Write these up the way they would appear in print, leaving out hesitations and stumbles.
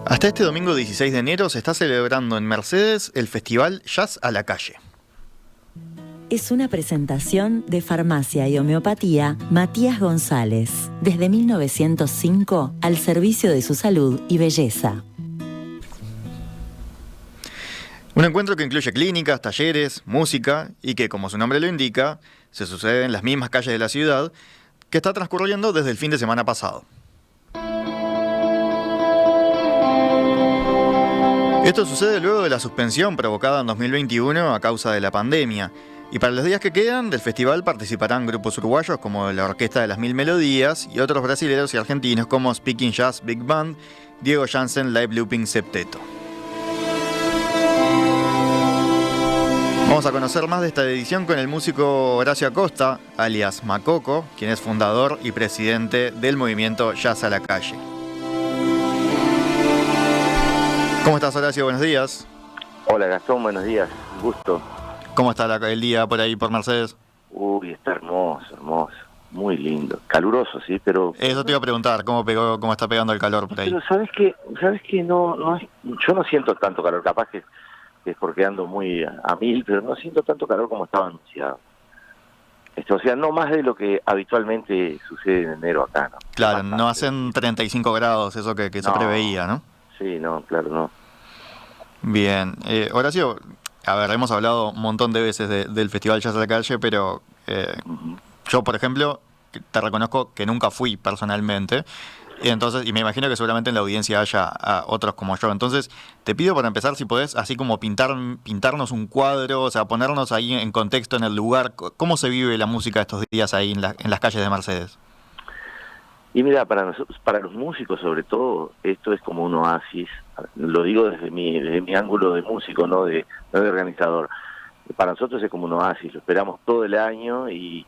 Hasta este domingo 16 de enero se está celebrando en Mercedes el Festival Jazz a la Calle. Es una presentación de Farmacia y Homeopatía Matías González, desde 1905 al servicio de su salud y belleza. Un encuentro que incluye clínicas, talleres, música y que, como su nombre lo indica, se sucede en las mismas calles de la ciudad, que está transcurriendo desde el fin de semana pasado. Esto sucede luego de la suspensión provocada en 2021 a causa de la pandemia. Y para los días que quedan del festival participarán grupos uruguayos como la Orquesta de las Mil Melodías y otros brasileños y argentinos como Speaking Jazz Big Band, Diego Jansen Live Looping Septeto. Vamos a conocer más de esta edición con el músico Horacio Acosta, alias Macoco, quien es fundador y presidente del movimiento Jazz a la Calle. ¿Cómo estás, Horacio? Buenos días. Hola, Gastón, buenos días. Un gusto. ¿Cómo está el día por ahí, por Mercedes? Uy, está hermoso, hermoso. Muy lindo. Caluroso, sí, pero... Eso te iba a preguntar, ¿cómo está pegando el calor por ahí? Pero ¿sabes qué? No es... Yo no siento tanto calor. Capaz que es porque ando muy a mil, pero no siento tanto calor como estaba anunciado. O sea, no más de lo que habitualmente sucede en enero acá, ¿no? Claro, no hacen 35 grados, eso que se preveía, ¿no? Sí, no, claro, no. Bien. Horacio, a ver, hemos hablado un montón de veces del Festival Jazz a la Calle, pero yo, por ejemplo, te reconozco que nunca fui personalmente, y me imagino que seguramente en la audiencia haya a otros como yo. Entonces, te pido para empezar, si podés, así como pintarnos un cuadro, o sea, ponernos ahí en contexto, en el lugar, cómo se vive la música estos días ahí en las calles de Mercedes. Y mira, para nosotros, para los músicos sobre todo, esto es como un oasis. Lo digo desde mi ángulo de músico, no de organizador. Para nosotros es como un oasis, lo esperamos todo el año y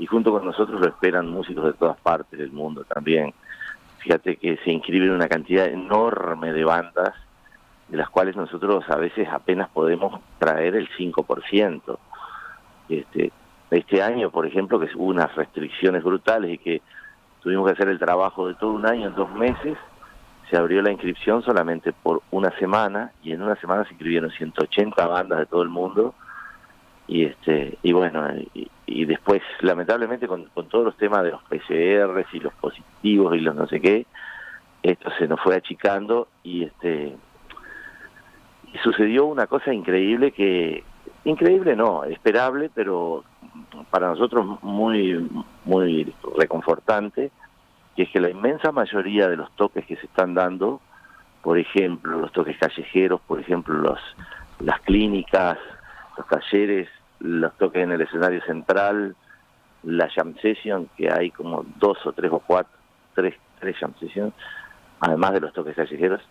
junto con nosotros lo esperan músicos de todas partes del mundo también. Fíjate que se inscriben una cantidad enorme de bandas, de las cuales nosotros a veces apenas podemos traer el 5%. Este año, por ejemplo, que hubo unas restricciones brutales y que tuvimos que hacer el trabajo de todo un año en 2 meses, se abrió la inscripción solamente por una semana, y en una semana se inscribieron 180 bandas de todo el mundo, y bueno, y después, lamentablemente, con todos los temas de los PCRs y los positivos y los no sé qué, esto se nos fue achicando, y sucedió una cosa increíble increíble no, esperable, pero para nosotros muy, muy reconfortante, que es que la inmensa mayoría de los toques que se están dando, por ejemplo, los toques callejeros, por ejemplo, las clínicas, los talleres, los toques en el escenario central, la jam session, que hay como 2 o 3 o 4, tres jam sessions, además de los toques callejeros,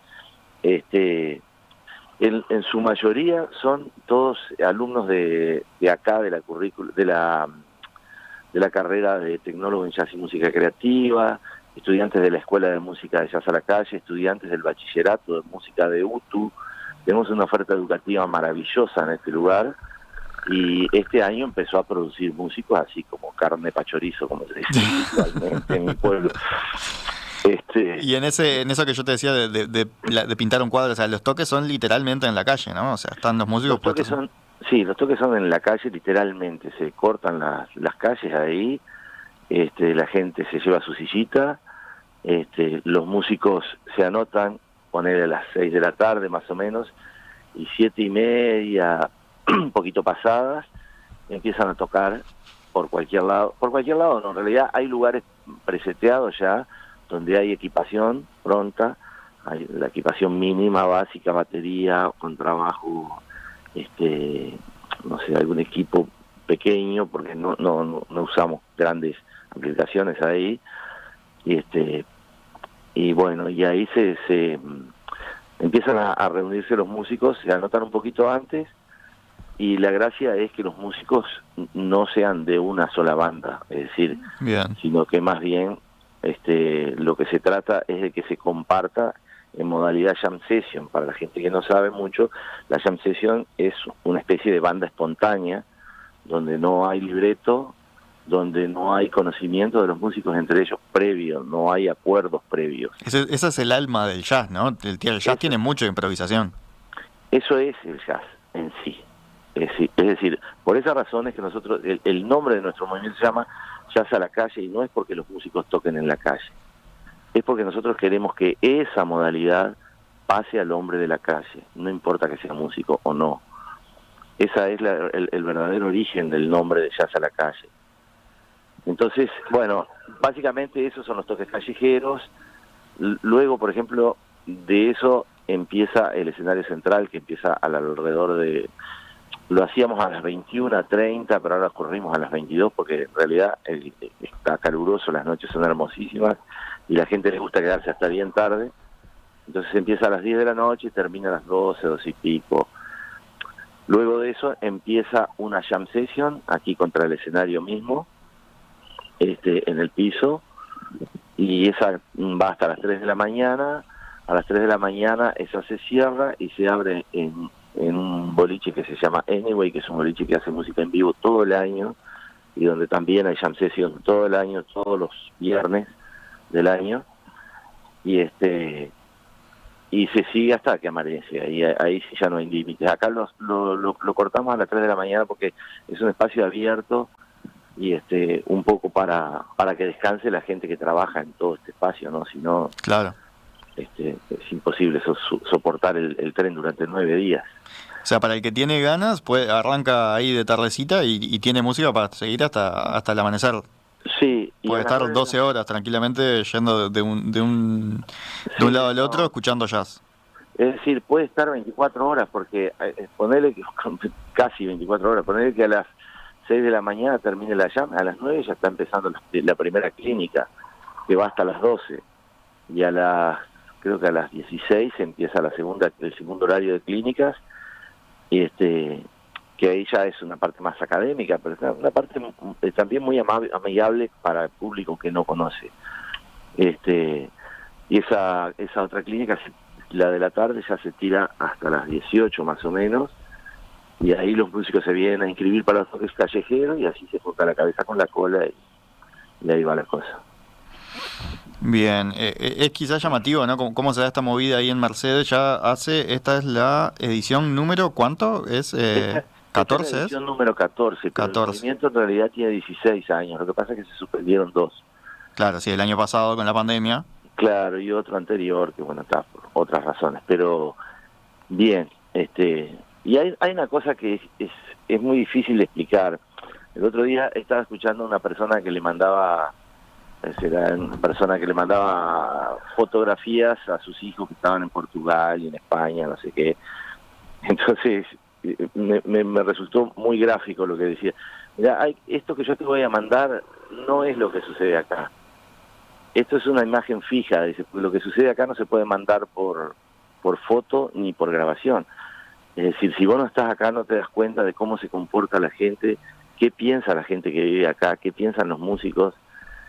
en su mayoría son todos alumnos de acá, de la currícula, de la carrera de tecnólogo en jazz y música creativa, estudiantes de la Escuela de Música de Jazz a la Calle, estudiantes del bachillerato de música de UTU. Tenemos una oferta educativa maravillosa en este lugar, y este año empezó a producir músicos así como carne pa' chorizo, como se dice habitualmente en mi pueblo. Y en eso que yo te decía de pintar un cuadro, o sea, los toques son literalmente en la calle, ¿no? O sea, están los músicos puestos. Los toques son en la calle, literalmente, se cortan las calles ahí, la gente se lleva su sillita, los músicos se anotan, poner a las 6 de la tarde más o menos, y 7:30, un poquito pasadas, empiezan a tocar por cualquier lado, no, en realidad hay lugares preseteados ya, donde hay equipación pronta, hay la equipación mínima, básica, batería, contrabajo, no sé, algún equipo pequeño, porque no usamos grandes aplicaciones ahí, y bueno, y ahí se empiezan a reunirse los músicos, se anotan un poquito antes, y la gracia es que los músicos no sean de una sola banda, es decir, bien, sino que más bien lo que se trata es de que se comparta en modalidad jam session. Para la gente que no sabe mucho, la jam session es una especie de banda espontánea, donde no hay libreto, donde no hay conocimiento de los músicos entre ellos previo, no hay acuerdos previos. Ese es el alma del jazz, ¿no? El jazz tiene mucha improvisación. Eso es el jazz en sí. Es decir, por esa razón es que nosotros, el nombre de nuestro movimiento se llama Jazz a la Calle, y no es porque los músicos toquen en la calle, es porque nosotros queremos que esa modalidad pase al hombre de la calle, no importa que sea músico o no. Esa es el verdadero origen del nombre de Jazz a la Calle. Entonces, bueno, básicamente esos son los toques callejeros. Luego, por ejemplo, de eso empieza el escenario central, que empieza alrededor de... Lo hacíamos a las 21:30, pero ahora corrimos a las 22 porque en realidad está caluroso, las noches son hermosísimas y la gente le gusta quedarse hasta bien tarde. Entonces empieza a las 10 de la noche y termina a las 12 y pico. Luego de eso empieza una jam session aquí contra el escenario mismo, en el piso, y esa va hasta las 3 de la mañana. A las 3 de la mañana esa se cierra y se abre en un boliche que se llama Anyway, que es un boliche que hace música en vivo todo el año y donde también hay jam session todo el año, todos los viernes del año, y y se sigue hasta que amanece, ahí sí ya no hay límites. Acá lo cortamos a las 3 de la mañana porque es un espacio abierto y un poco para que descanse la gente que trabaja en todo este espacio, ¿no? Si no, claro, es imposible soportar el tren durante 9 días. O sea, para el que tiene ganas, arranca ahí de tardecita y tiene música para seguir hasta el amanecer. Sí. Puede estar 12 horas tranquilamente yendo de un lado al otro escuchando jazz. Es decir, puede estar 24 horas, porque ponele que casi 24 horas, ponele que a las 6 de la mañana termine la jam, a las 9 ya está empezando la primera clínica, que va hasta las 12, y creo que a las 16 empieza el segundo horario de clínicas, y que ahí ya es una parte más académica, pero es una parte también muy amigable para el público que no conoce. Y esa otra clínica, la de la tarde, ya se tira hasta las 18 más o menos, y ahí los músicos se vienen a inscribir para los toques callejeros y así se junta la cabeza con la cola y ahí va la cosa. Bien, es quizás llamativo, ¿no? ¿Cómo se da esta movida ahí en Mercedes? Esta es la edición número, ¿cuánto? ¿Es 14? Esta es la edición número 14, pero 14. El movimiento en realidad tiene 16 años, lo que pasa es que se suspendieron 2. Claro, sí, el año pasado con la pandemia. Claro, y otro anterior, que bueno, está por otras razones, pero bien, y hay una cosa que es muy difícil de explicar. El otro día estaba escuchando a una persona que le mandaba fotografías a sus hijos que estaban en Portugal y en España, no sé qué. Entonces me resultó muy gráfico lo que decía. Mira, esto que yo te voy a mandar no es lo que sucede acá. Esto es una imagen fija, dice, porque lo que sucede acá no se puede mandar por foto ni por grabación. Es decir, si vos no estás acá no te das cuenta de cómo se comporta la gente, qué piensa la gente que vive acá, qué piensan los músicos,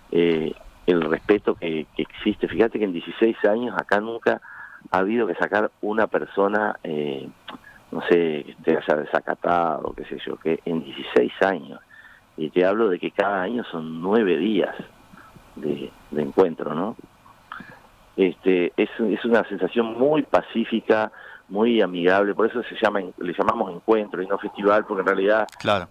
el respeto que existe. Fíjate que en 16 años acá nunca ha habido que sacar una persona, no sé, que te haya desacatado, qué sé yo, que en 16 años. Y te hablo de que cada año son 9 días de encuentro, ¿no? Es una sensación muy pacífica, muy amigable, por eso le llamamos encuentro y no festival, porque en realidad claro,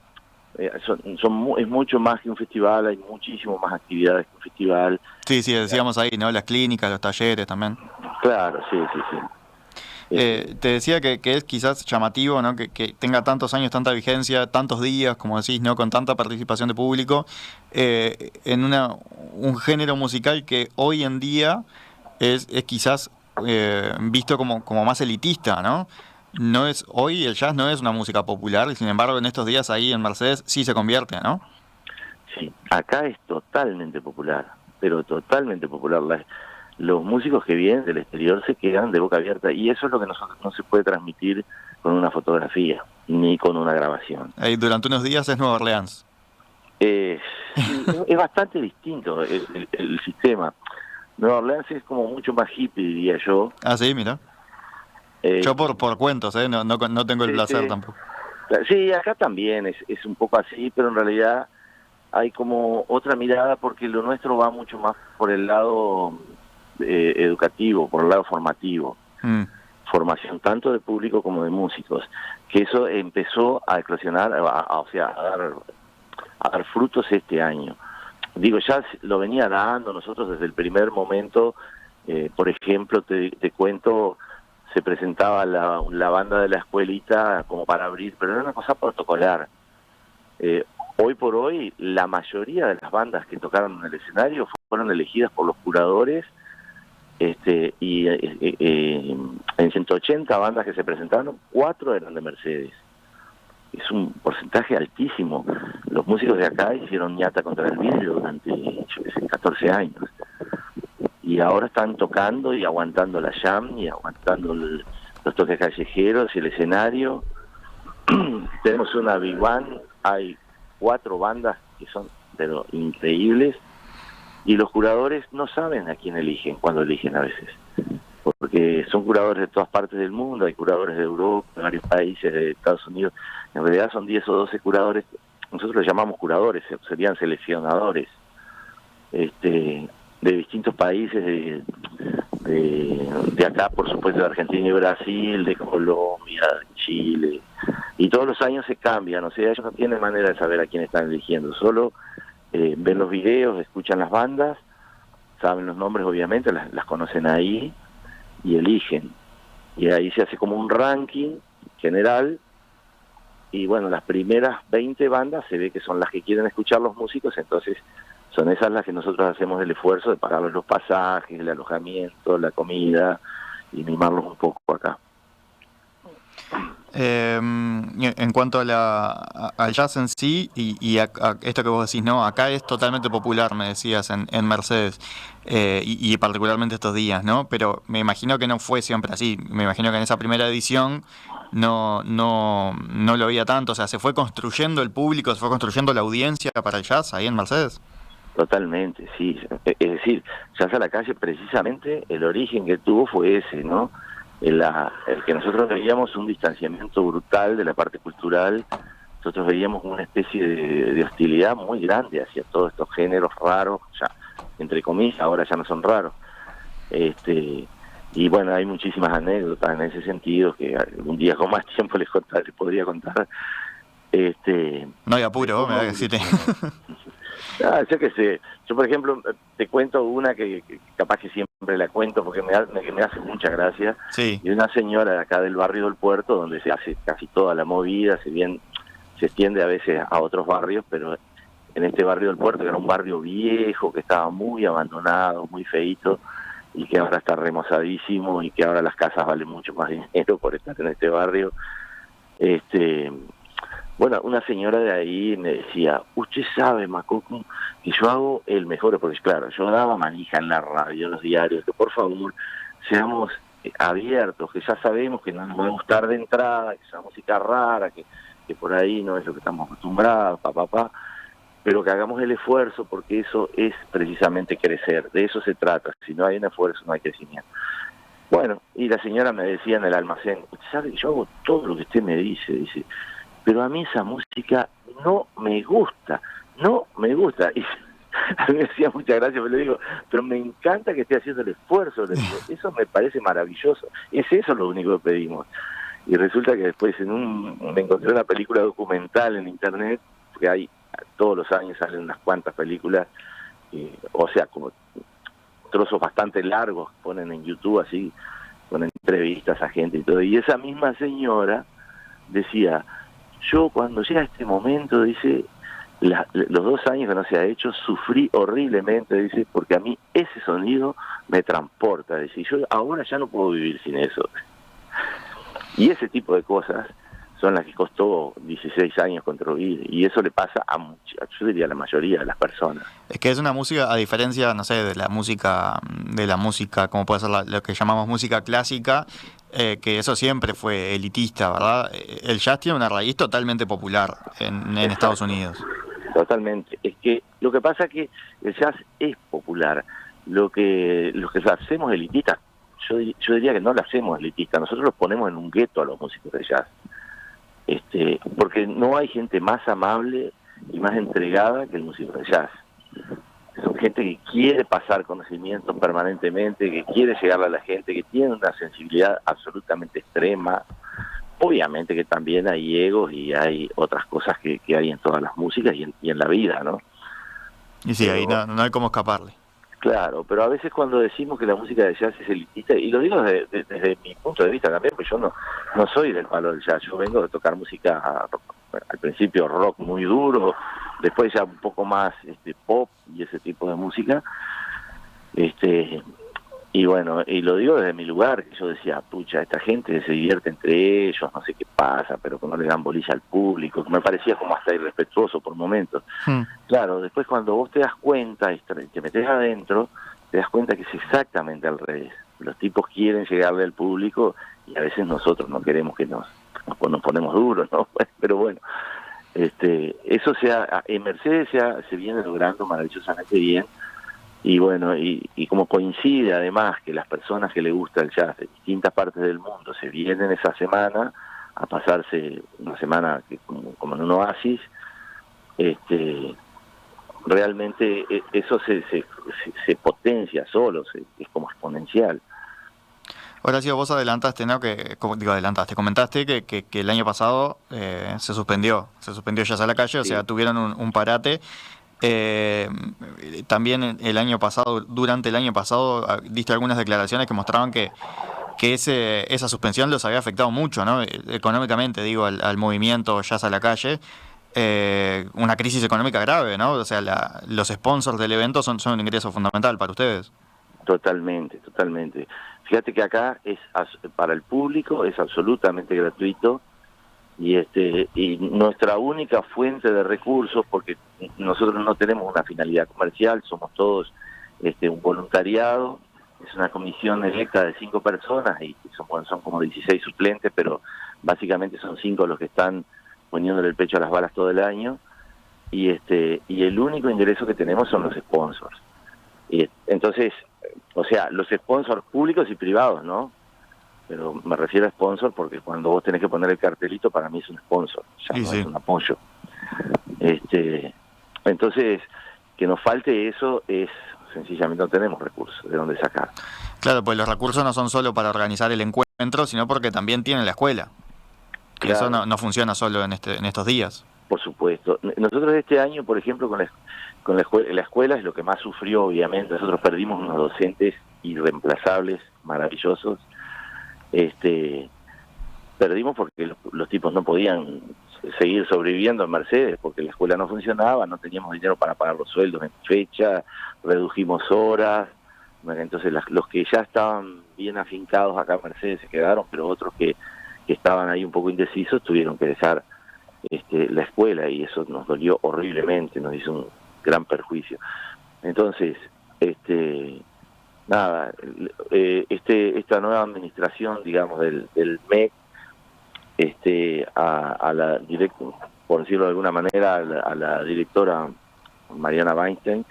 es mucho más que un festival, hay muchísimo más actividades que un festival. Sí, decíamos ahí, ¿no? Las clínicas, los talleres también. Claro, sí. Te decía que es quizás llamativo, ¿no? Que tenga tantos años, tanta vigencia, tantos días, como decís, ¿no? Con tanta participación de público, en un género musical que hoy en día es quizás visto como más elitista, ¿no? Hoy el jazz no es una música popular, y sin embargo en estos días ahí en Mercedes sí se convierte, ¿no? Sí, acá es totalmente popular, pero totalmente popular. Los músicos que vienen del exterior se quedan de boca abierta, y eso es lo que no se puede transmitir con una fotografía ni con una grabación. Ahí durante unos días es Nueva Orleans. Es bastante distinto el sistema. Nueva Orleans es como mucho más hippie, diría yo. Ah, sí, mira. Yo por cuentos, no tengo el placer tampoco. Sí, acá también es un poco así, pero en realidad hay como otra mirada porque lo nuestro va mucho más por el lado educativo, por el lado formativo. Formación tanto de público como de músicos, que eso empezó a eclosionar, o sea, a dar frutos este año. Digo, ya lo venía dando nosotros desde el primer momento. Por ejemplo, te cuento, se presentaba la banda de la escuelita como para abrir, pero era una cosa protocolar. Hoy por hoy, la mayoría de las bandas que tocaron en el escenario fueron elegidas por los curadores, y en 180 bandas que se presentaron, 4 eran de Mercedes. Es un porcentaje altísimo. Los músicos de acá hicieron ñata contra el vidrio durante, yo qué sé, 14 años. Y ahora están tocando y aguantando la jam y aguantando los toques callejeros y el escenario. Tenemos una Big Band, hay 4 bandas que son pero increíbles, y los curadores no saben a quién eligen cuando eligen a veces, porque son curadores de todas partes del mundo, hay curadores de Europa, de varios países, de Estados Unidos. En realidad son 10 o 12 curadores, nosotros los llamamos curadores, serían seleccionadores, de distintos países, de acá, por supuesto, de Argentina y Brasil, de Colombia, de Chile, y todos los años se cambian, o sea, ellos no tienen manera de saber a quién están eligiendo, solo ven los videos, escuchan las bandas, saben los nombres, obviamente, las conocen ahí y eligen. Y ahí se hace como un ranking general, y bueno, las primeras 20 bandas se ve que son las que quieren escuchar los músicos, entonces son esas las que nosotros hacemos el esfuerzo de pagarles los pasajes, el alojamiento, la comida, y mimarlos un poco acá. En cuanto al jazz en sí y a esto que vos decís, ¿no? Acá es totalmente popular, me decías, en Mercedes, y particularmente estos días, ¿no? Pero me imagino que no fue siempre así. Me imagino que en esa primera edición no lo había tanto. O sea, se fue construyendo el público, se fue construyendo la audiencia para el jazz ahí en Mercedes. Totalmente, sí. Es decir, Jazz a la Calle, precisamente el origen que tuvo fue ese, ¿no? El que nosotros veíamos un distanciamiento brutal de la parte cultural. Nosotros veíamos una especie de hostilidad muy grande hacia todos estos géneros raros, ya entre comillas, ahora ya no son raros. Y bueno, hay muchísimas anécdotas en ese sentido que algún día con más tiempo les podría contar. No hay apuro, me da que decirte. Yo qué sé. Yo, por ejemplo, te cuento una que capaz que siempre la cuento porque me hace mucha gracia. Sí. Y una señora de acá del barrio del Puerto, donde se hace casi toda la movida, si bien se extiende a veces a otros barrios, pero en este barrio del Puerto, que era un barrio viejo, que estaba muy abandonado, muy feíto, y que ahora está remozadísimo, y que ahora las casas valen mucho más dinero por estar en este barrio. Bueno, una señora de ahí me decía, usted sabe, Macoco, que yo hago el mejor, porque claro, yo daba manija en la radio, en los diarios, que por favor seamos abiertos, que ya sabemos que no nos va a gustar de entrada, que esa música rara, que por ahí no es lo que estamos acostumbrados, pero que hagamos el esfuerzo, porque eso es precisamente crecer, de eso se trata. Si no hay un esfuerzo, no hay crecimiento. Bueno, y la señora me decía en el almacén, usted sabe que yo hago todo lo que usted me dice, pero a mí esa música no me gusta. Y a mí me decía muchas gracias, pero le digo, pero me encanta que esté haciendo el esfuerzo, le digo, eso me parece maravilloso, es eso lo único que pedimos. Y resulta que después me encontré una película documental en internet, porque hay todos los años salen unas cuantas películas, o sea, como trozos bastante largos, ponen en YouTube así, con entrevistas a gente y todo, y esa misma señora decía, yo cuando llega este momento, dice, los 2 años que no se ha hecho, sufrí horriblemente, dice, porque a mí ese sonido me transporta, dice, yo ahora ya no puedo vivir sin eso. Y ese tipo de cosas son las que costó 16 años construir, y eso le pasa a yo diría a la mayoría de las personas. Es que es una música, a diferencia, no sé, de la música, como puede ser lo que llamamos música clásica, que eso siempre fue elitista, ¿verdad? El jazz tiene una raíz totalmente popular en Estados Unidos. Totalmente. Es que lo que pasa es que el jazz es popular. Los que hacemos elitistas, yo diría que no lo hacemos elitista. Nosotros los ponemos en un gueto a los músicos de jazz. Porque no hay gente más amable y más entregada que el músico de jazz. Son gente que quiere pasar conocimientos permanentemente, que quiere llegarle a la gente, que tiene una sensibilidad absolutamente extrema. Obviamente que también hay egos y hay otras cosas que hay en todas las músicas y en la vida, ¿no? Y sí, ahí no hay cómo escaparle. Claro, pero a veces cuando decimos que la música de jazz es elitista, y lo digo desde mi punto de vista también, pues yo no soy del palo del jazz, yo vengo de tocar música, al principio rock muy duro, después ya un poco más pop y ese tipo de música, y bueno, y lo digo desde mi lugar, que yo decía, pucha, esta gente se divierte entre ellos, no sé qué pasa, pero que no le dan bolilla al público, que me parecía como hasta irrespetuoso por momentos. Claro, después cuando vos te das cuenta y te metes adentro, te das cuenta que es exactamente al revés. Los tipos quieren llegarle al público y a veces nosotros no queremos que nos ponemos duros, ¿no? Pero bueno, eso en Mercedes se viene logrando maravillosamente bien. Y bueno, y como coincide además que las personas que les gusta el jazz de distintas partes del mundo se vienen esa semana a pasarse una semana como en un oasis, realmente eso se potencia solo, es como exponencial. Horacio, vos adelantaste, ¿no? Comentaste que el año pasado se suspendió Jazz a la Calle, o sea, tuvieron un parate. También durante el año pasado, diste algunas declaraciones que mostraban que esa suspensión los había afectado mucho, ¿no? Económicamente, digo, al movimiento Jazz a la Calle. Una crisis económica grave, ¿no? O sea, los sponsors del evento son un ingreso fundamental para ustedes. Totalmente. Fíjate que acá para el público es absolutamente gratuito. Y nuestra única fuente de recursos, porque nosotros no tenemos una finalidad comercial, somos todos un voluntariado, es una comisión electa de 5 personas y son como 16 suplentes, pero básicamente son 5 los que están poniéndole el pecho a las balas todo el año, y el único ingreso que tenemos son los sponsors. Y entonces, o sea, los sponsors públicos y privados, ¿no? Pero me refiero a sponsor porque cuando vos tenés que poner el cartelito, para mí es un sponsor, ya no es un apoyo. Entonces, que nos falte eso es sencillamente no tenemos recursos de dónde sacar. Claro, pues los recursos no son solo para organizar el encuentro, sino porque también tienen la escuela. Que claro. Eso no funciona solo en estos días. Por supuesto. Nosotros este año, por ejemplo, con la escuela es lo que más sufrió, obviamente. Nosotros perdimos unos docentes irreemplazables, maravillosos. Perdimos porque los tipos no podían seguir sobreviviendo en Mercedes porque la escuela no funcionaba, no teníamos dinero para pagar los sueldos en fecha, redujimos horas. Entonces los que ya estaban bien afincados acá en Mercedes se quedaron, pero otros que estaban ahí un poco indecisos tuvieron que dejar la escuela, y eso nos dolió horriblemente, nos hizo un gran perjuicio. Entonces, nada, esta nueva administración, digamos, del MEC, a la por decirlo de alguna manera, a la directora Mariana Weinstein,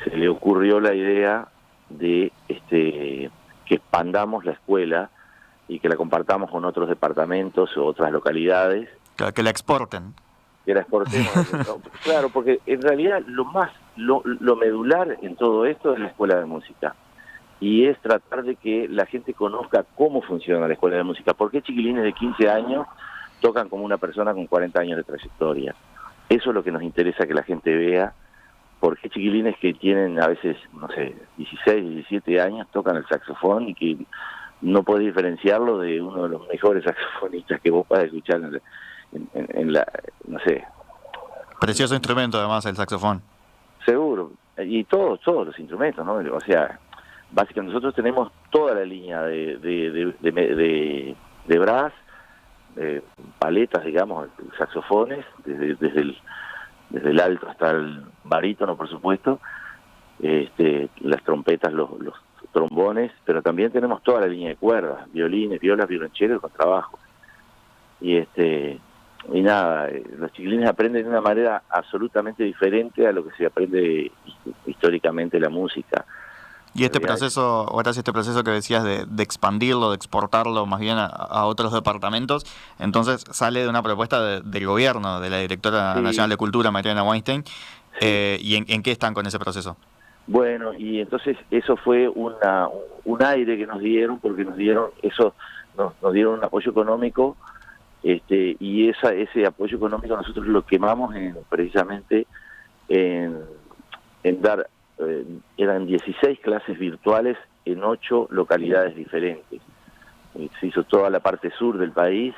se le ocurrió la idea de que expandamos la escuela y que la compartamos con otros departamentos o otras localidades. Que la exporten. Que la exportemos. Claro, porque en realidad lo medular en todo esto es la escuela de música. Y es tratar de que la gente conozca cómo funciona la escuela de música. ¿Por qué chiquilines de 15 años tocan como una persona con 40 años de trayectoria? Eso es lo que nos interesa que la gente vea. ¿Por qué chiquilines que tienen a veces, no sé, 16, 17 años tocan el saxofón y que no podés diferenciarlo de uno de los mejores saxofonistas que vos podés escuchar en la, no sé. Precioso instrumento además el saxofón. Seguro. Y todos los instrumentos, ¿no? O sea, básicamente nosotros tenemos toda la línea de brass, paletas, digamos, saxofones, desde el alto hasta el barítono, por supuesto, las trompetas, los trombones, pero también tenemos toda la línea de cuerdas, violines, violas, violonchelos y contrabajo. Y nada, los chiquilines aprenden de una manera absolutamente diferente a lo que se aprende históricamente la música. Y este proceso, Horacio, este proceso que decías de expandirlo, de exportarlo más bien a otros departamentos, entonces sale de una propuesta del gobierno, de la directora nacional de Cultura, Mariana Weinstein. ¿Y en qué están con ese proceso? Bueno, y entonces eso fue un aire que nos dieron, porque nos dieron nos dieron un apoyo económico, y ese apoyo económico nosotros lo quemamos precisamente en dar, eran 16 clases virtuales en 8 localidades diferentes. Se hizo toda la parte sur del país,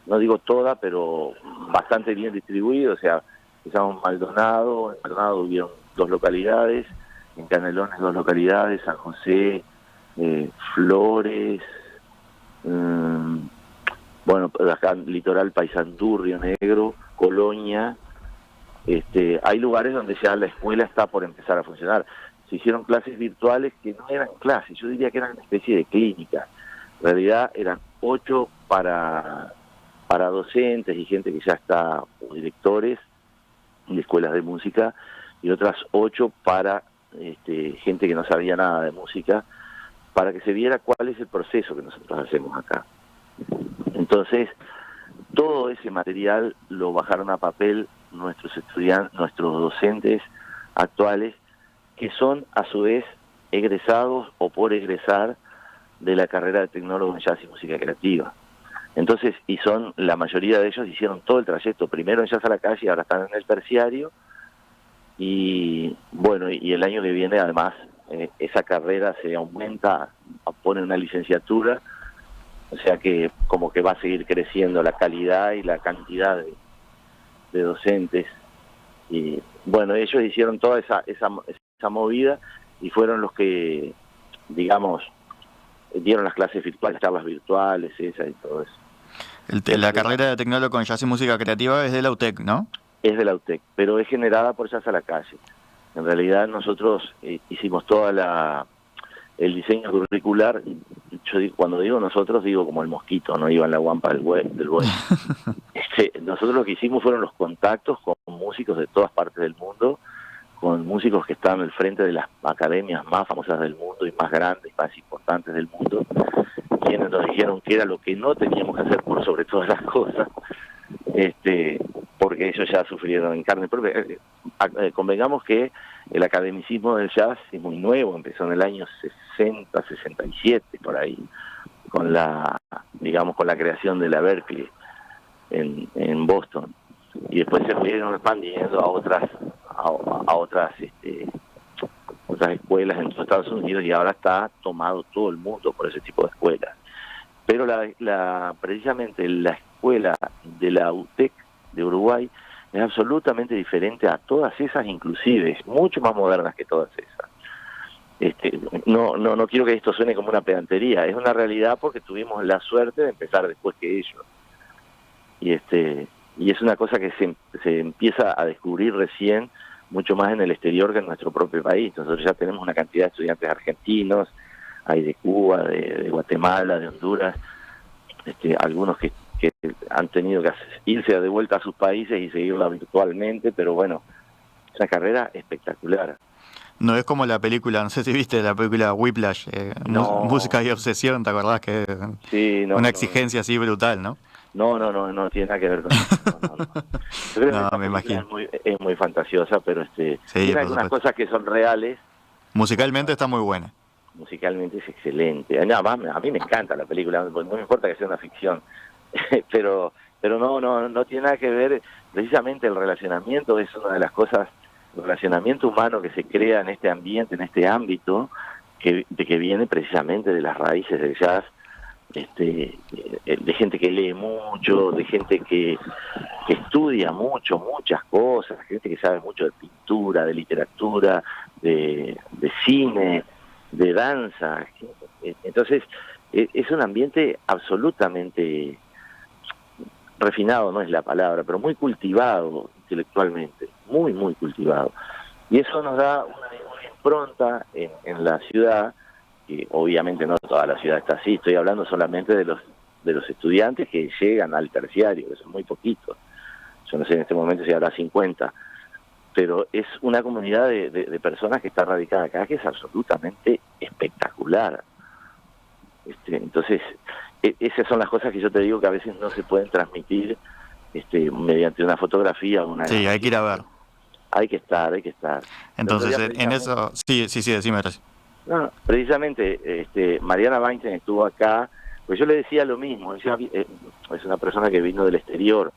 no digo toda, pero bastante bien distribuido. O sea, empezamos en Maldonado hubieron 2 localidades, en Canelones 2 localidades, San José, Flores, bueno, acá Litoral, Paysandú, Río Negro, Colonia. Hay lugares donde ya la escuela está por empezar a funcionar. Se hicieron clases virtuales que no eran clases, yo diría que eran una especie de clínica. En realidad eran 8 para docentes y gente que ya está, o directores de escuelas de música, y otras 8 para gente que no sabía nada de música, para que se viera cuál es el proceso que nosotros hacemos acá. Entonces, todo ese material lo bajaron a papel nuestros estudiantes, nuestros docentes actuales, que son a su vez egresados o por egresar de la carrera de tecnólogo en jazz y música creativa. Entonces, la mayoría de ellos hicieron todo el trayecto, primero en Jazz a la Calle y ahora están en el terciario. Y bueno, y el año que viene además esa carrera se aumenta, pone una licenciatura, o sea que como que va a seguir creciendo la calidad y la cantidad de docentes. Y bueno, ellos hicieron toda esa movida y fueron los que, digamos, dieron las clases virtuales, charlas virtuales, esas y todo eso. La carrera de tecnólogo en jazz y música creativa es de la UTEC, ¿no? Es de la UTEC, pero es generada por Jazz a la Calle. En realidad nosotros hicimos el diseño curricular. Cuando digo nosotros, digo como el mosquito, no iba en la guampa del buey. Nosotros lo que hicimos fueron los contactos con músicos de todas partes del mundo, con músicos que están al frente de las academias más famosas del mundo y más grandes, más importantes del mundo, quienes nos dijeron que era lo que no teníamos que hacer por sobre todas las cosas, porque ellos ya sufrieron en carne propia. Convengamos que el academicismo del jazz es muy nuevo, empezó en el año 60, 67, por ahí, con la creación de la Berkeley en Boston, y después se fueron expandiendo a otras escuelas en los Estados Unidos, y ahora está tomado todo el mundo por ese tipo de escuelas. Pero precisamente la escuela de la UTEC de Uruguay es absolutamente diferente a todas esas, inclusive es mucho más modernas que todas esas. No quiero que esto suene como una pedantería, es una realidad porque tuvimos la suerte de empezar después que ellos. Y es una cosa que se empieza a descubrir recién, mucho más en el exterior que en nuestro propio país. Nosotros ya tenemos una cantidad de estudiantes argentinos, hay de Cuba, de Guatemala, de Honduras, algunos que han tenido que irse de vuelta a sus países y seguirla virtualmente, pero bueno, es una carrera espectacular. No es como la película, no sé si viste la película Whiplash, Música y Obsesión, ¿te acordás? Que sí, una exigencia así brutal, ¿no? No tiene nada que ver con eso. Yo creo que me imagino. Es muy fantasiosa, pero sí, tiene algunas cosas que son reales. Musicalmente está muy buena. Musicalmente es excelente. Nada más, a mí me encanta la película, no me importa que sea una ficción, pero no tiene nada que ver. Precisamente el relacionamiento es una de las cosas, el relacionamiento humano que se crea en este ambiente, en este ámbito, que viene precisamente de las raíces del jazz, de gente que lee mucho, de gente que estudia mucho, muchas cosas, gente que sabe mucho de pintura, de literatura, de cine, de danza. Entonces es un ambiente absolutamente refinado, no es la palabra, pero muy cultivado intelectualmente, muy cultivado, y eso nos da una impronta en la ciudad, que obviamente no toda la ciudad está así. Estoy hablando solamente de los estudiantes que llegan al terciario, que son muy poquitos. Yo no sé en este momento si habrá 50, pero es una comunidad de personas que está radicada acá, que es absolutamente espectacular. Entonces, esas son las cosas que yo te digo que a veces no se pueden transmitir mediante una fotografía o una... Sí, hay que ir a ver. Hay que estar. Entonces, en eso... Sí, decime, gracias. No, precisamente, Mariana Weinstein estuvo acá, pues yo le decía lo mismo, ella, es una persona que vino del exterior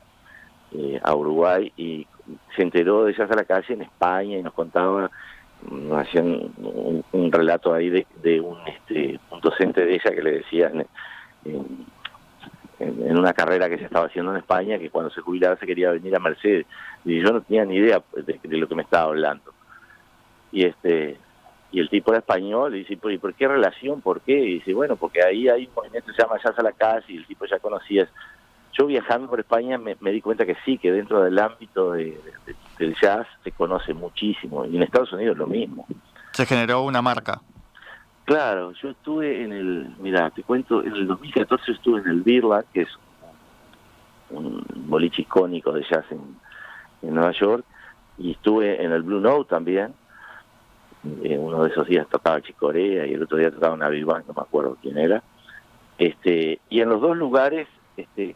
a Uruguay y se enteró de Jazz a la Calle en España y nos contaba, nos hacían un relato ahí de un docente de ella que le decía en una carrera que se estaba haciendo en España que cuando se jubilara se quería venir a Mercedes, y yo no tenía ni idea de lo que me estaba hablando. Y el tipo era español, y dice, ¿y por qué relación? ¿Por qué? Y dice, bueno, porque ahí hay un movimiento que se llama Jazz a la Calle, y el tipo ya conocía. Yo viajando por España me di cuenta que sí, que dentro del ámbito del jazz se conoce muchísimo, y en Estados Unidos lo mismo. Se generó una marca. Claro, yo estuve mira, te cuento, en el 2014 estuve en el Birla, que es un boliche icónico de jazz en Nueva York, y estuve en el Blue Note también. Uno de esos días tocaba Chick Corea y el otro día tocaba una Big Band, no me acuerdo quién era. Y en los dos lugares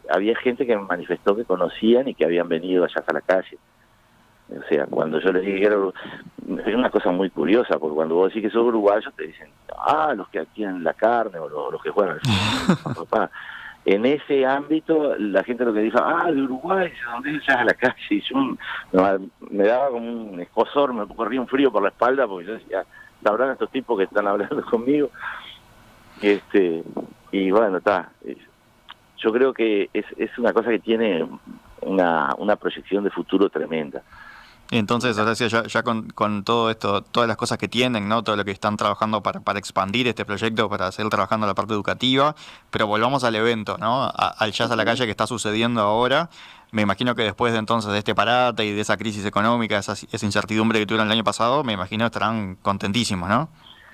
había gente que me manifestó que conocían y que habían venido allá a la calle. O sea, cuando yo les dije que es una cosa muy curiosa, porque cuando vos decís que sos uruguayo te dicen, los que adquieren la carne o los que juegan al fútbol. En ese ámbito la gente lo que dijo, de Uruguay, ¿dónde es a la calle? Y yo me daba como un escozor, me corría un frío por la espalda, porque yo decía, sabrán estos tipos que están hablando conmigo. Y bueno, yo creo que es una cosa que tiene una proyección de futuro tremenda. Y entonces, Horacio, ya con todo esto, todas las cosas que tienen, ¿no? Todo lo que están trabajando para expandir este proyecto, para seguir trabajando la parte educativa, pero volvamos al evento, ¿no? Al Jazz a la Calle que está sucediendo ahora. Me imagino que después de entonces de este parate y de esa crisis económica, esa incertidumbre que tuvieron el año pasado, me imagino estarán contentísimos, ¿no?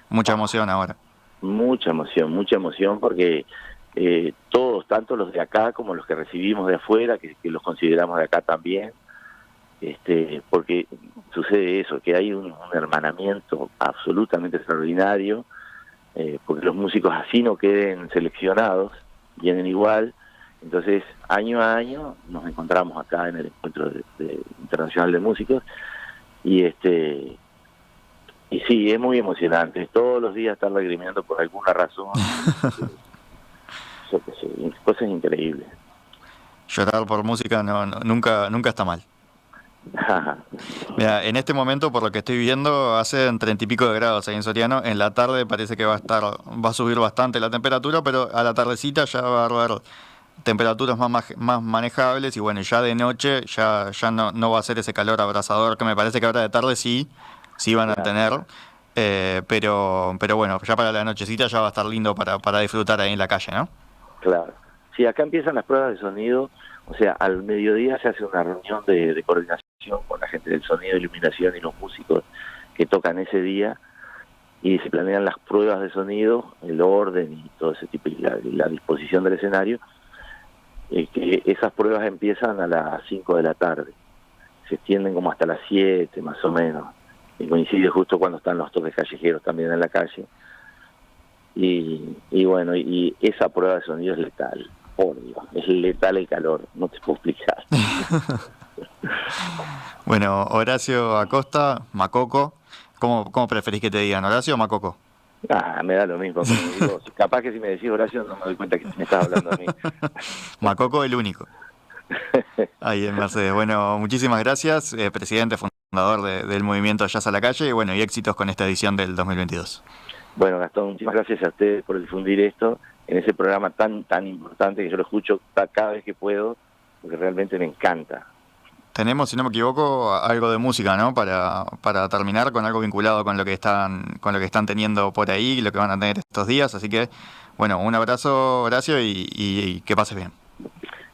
Mucha emoción ahora. Mucha emoción, porque todos, tanto los de acá como los que recibimos de afuera, que los consideramos de acá también, porque sucede eso, que hay un hermanamiento absolutamente extraordinario, porque los músicos así no queden seleccionados, vienen igual. Entonces, año a año nos encontramos acá en el Encuentro Internacional de Músicos, y sí, es muy emocionante. Todos los días estar lagrimeando por alguna razón. Yo qué sé, cosas increíbles. Llorar por música nunca está mal. Mira, en este momento, por lo que estoy viendo, hace 30 y pico de grados ahí en Soriano. En la tarde parece que va a subir bastante la temperatura, pero a la tardecita ya va a haber temperaturas más manejables, y bueno, ya de noche ya no va a ser ese calor abrasador que me parece que ahora de tarde sí van a tener, pero bueno, ya para la nochecita ya va a estar lindo para disfrutar ahí en la calle, ¿no? Claro. Sí, acá empiezan las pruebas de sonido, o sea, al mediodía se hace una reunión de coordinación con la gente del sonido, iluminación y los músicos que tocan ese día, y se planean las pruebas de sonido, el orden y todo ese tipo, y la disposición del escenario. Que esas pruebas empiezan a las 5 de la tarde, se extienden como hasta las 7 más o menos, y coincide justo cuando están los toques callejeros también en la calle, y bueno, y esa prueba de sonido es letal, por Dios, es letal el calor, no te puedo explicar. Bueno, Horacio Acosta, Macoco, ¿cómo preferís que te digan, Horacio o Macoco? Me da lo mismo, digo, capaz que si me decís Horacio no me doy cuenta que me estás hablando a mí. Macoco el único. Ahí en Mercedes. Bueno, muchísimas gracias, presidente, fundador del movimiento Jazz a la Calle, y bueno, y éxitos con esta edición del 2022. Bueno, Gastón, muchísimas gracias a ustedes por difundir esto en ese programa tan importante, que yo lo escucho cada vez que puedo, porque realmente me encanta. Tenemos, si no me equivoco, algo de música, ¿no? Para terminar, con algo vinculado con lo que están teniendo por ahí y lo que van a tener estos días. Así que, bueno, un abrazo, Horacio, y que pases bien.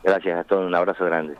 Gracias, Gastón, un abrazo grande.